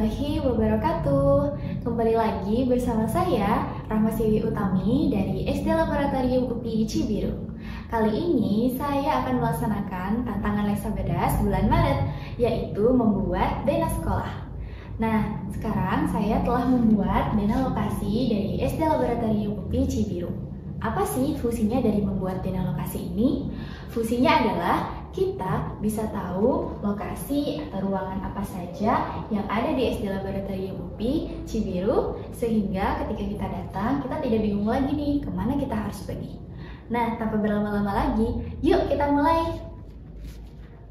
warahmatullahi wabarakatuh. Kembali lagi bersama saya, Rahma Siwi Utami dari SD Laboratorium UPI Cibiru. Kali ini saya akan melaksanakan tantangan Leksabedas bulan Maret, yaitu membuat dena sekolah. Nah, sekarang saya telah membuat dena lokasi dari SD Laboratorium UPI Cibiru. Apa sih fungsinya dari membuat dena lokasi ini? Fungsinya adalah kita bisa tahu lokasi atau ruangan apa saja yang ada di SD Laboratorium UPI Cibiru, sehingga ketika kita datang, kita tidak bingung lagi nih kemana kita harus pergi. Nah, tanpa berlama-lama lagi, yuk kita mulai.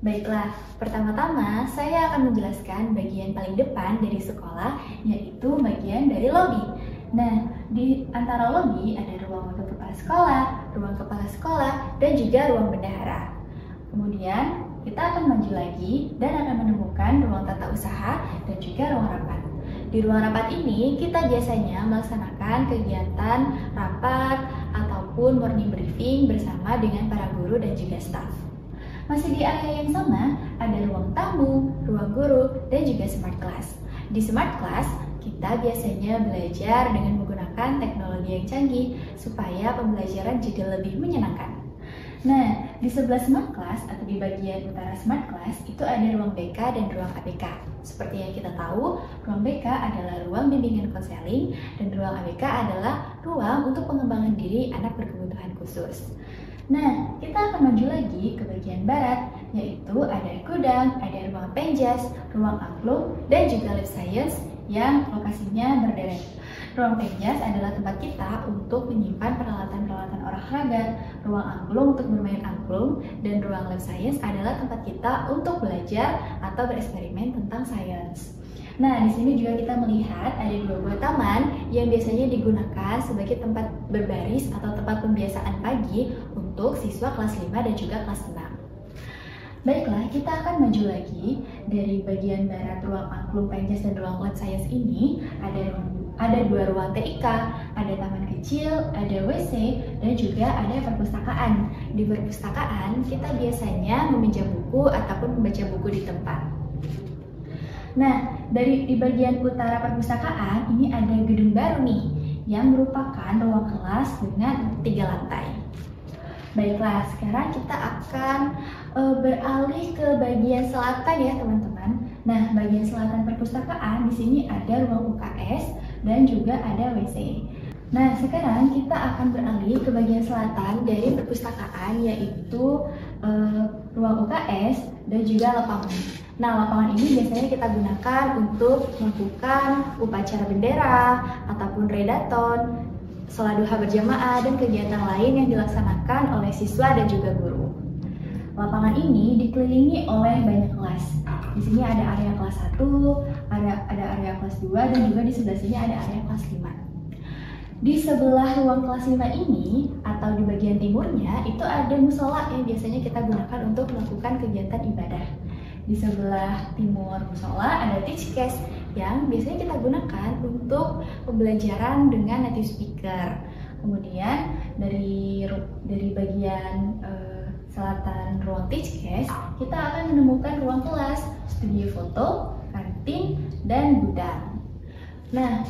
Baiklah, pertama-tama saya akan menjelaskan bagian paling depan dari sekolah, yaitu bagian dari lobi. Nah, di antara lobi ada ruang wakil kepala sekolah, ruang kepala sekolah, dan juga ruang bendahara. Kemudian kita akan maju lagi dan akan menemukan ruang tata usaha dan juga ruang rapat. Di ruang rapat ini kita biasanya melaksanakan kegiatan rapat ataupun morning briefing bersama dengan para guru dan juga staf. Masih di area yang sama ada ruang tamu, ruang guru, dan juga smart class. Di smart class kita biasanya belajar dengan menggunakan teknologi yang canggih supaya pembelajaran juga lebih menyenangkan. Nah, di sebelah smart class atau di bagian utara smart class itu ada ruang BK dan ruang ABK. Seperti yang kita tahu, ruang BK adalah ruang bimbingan konseling dan ruang ABK adalah ruang untuk pengembangan diri anak berkebutuhan khusus. Nah, kita akan maju lagi ke bagian barat, yaitu ada gudang, ada ruang penjas, ruang angklung, dan juga lab science yang lokasinya berderet. Ruang penjas adalah tempat kita untuk menyimpan peralatan-peralatan olahraga, ruang angklung untuk bermain angklung, dan ruang lab science adalah tempat kita untuk belajar atau bereksperimen tentang sains. Nah, di sini juga kita melihat ada dua buah taman yang biasanya digunakan sebagai tempat berbaris atau tempat pembiasaan pagi untuk siswa kelas 5 dan juga kelas 6. Baiklah, kita akan maju lagi dari bagian barat ruang angklung penjas dan ruang lab science ini ada dua ruang TIK, ada taman kecil, ada WC, dan juga ada perpustakaan. Di perpustakaan kita biasanya meminjam buku ataupun membaca buku di tempat. Nah, di bagian utara perpustakaan ini ada gedung baru nih yang merupakan ruang kelas dengan 3 lantai. Baiklah, sekarang kita akan beralih ke bagian selatan ya teman-teman. Nah, bagian selatan perpustakaan di sini ada ruang UKS dan juga ada WC. Nah, sekarang kita akan beralih ke bagian selatan dari perpustakaan, yaitu ruang UKS dan juga lapangan. Nah, lapangan ini biasanya kita gunakan untuk melakukan upacara bendera ataupun redaton, sholat duha berjamaah, dan kegiatan lain yang dilaksanakan oleh siswa dan juga guru. Lapangan ini dikelilingi oleh banyak kelas. Di sini ada area kelas 1, ada area kelas 2, dan juga di sebelah sini ada area kelas 5. Di sebelah ruang kelas 5 ini, atau di bagian timurnya, itu ada musola yang biasanya kita gunakan untuk melakukan kegiatan ibadah. Di sebelah timur musola ada teachcase yang biasanya kita gunakan untuk pembelajaran dengan native speaker. Kemudian dari bagian selatan ruang teachcase, kita akan menemukan ruang kelas, studio foto, kantin, dan gudang. Nah,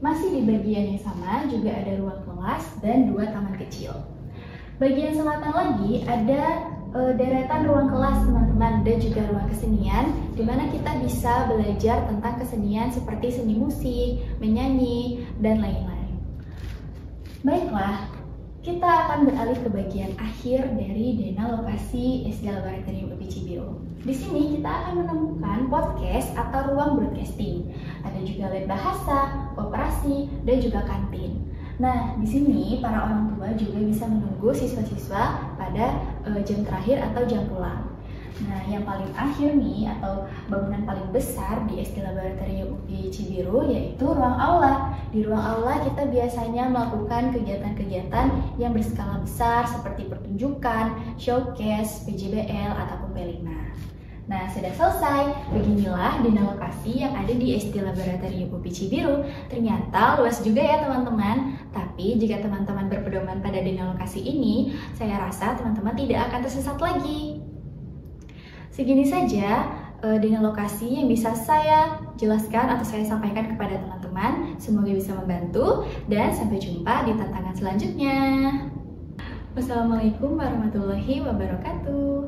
masih di bagian yang sama juga ada ruang kelas dan 2 taman kecil. Bagian selatan lagi ada deretan ruang kelas teman-teman dan juga ruang kesenian, di mana kita bisa belajar tentang kesenian seperti seni musik, menyanyi, dan lain-lain. Baiklah, kita akan beralih ke bagian akhir dari dena lokasi SD Laboratorium UPI Cibiru. Di sini kita akan menemukan podcast atau ruang broadcasting. Ada juga lab bahasa, operasi, dan juga kantin. Nah, di sini para orang tua juga bisa menunggu siswa-siswa pada jam terakhir atau jam pulang. Nah, yang paling akhir nih atau bangunan paling besar di SD Laboratorium UPI Cibiru yaitu ruang aula. Di ruang aula kita biasanya melakukan kegiatan-kegiatan yang berskala besar seperti pertunjukan, showcase, PJBL, ataupun P5. Nah, sudah selesai. Beginilah dena lokasi yang ada di SD Laboratorium UPI Cibiru. Ternyata luas juga ya teman-teman. Tapi jika teman-teman berpedoman pada dena lokasi ini, saya rasa teman-teman tidak akan tersesat lagi. Segini saja dengan lokasi yang bisa saya jelaskan atau saya sampaikan kepada teman-teman. Semoga bisa membantu dan sampai jumpa di tantangan selanjutnya. Wassalamualaikum warahmatullahi wabarakatuh.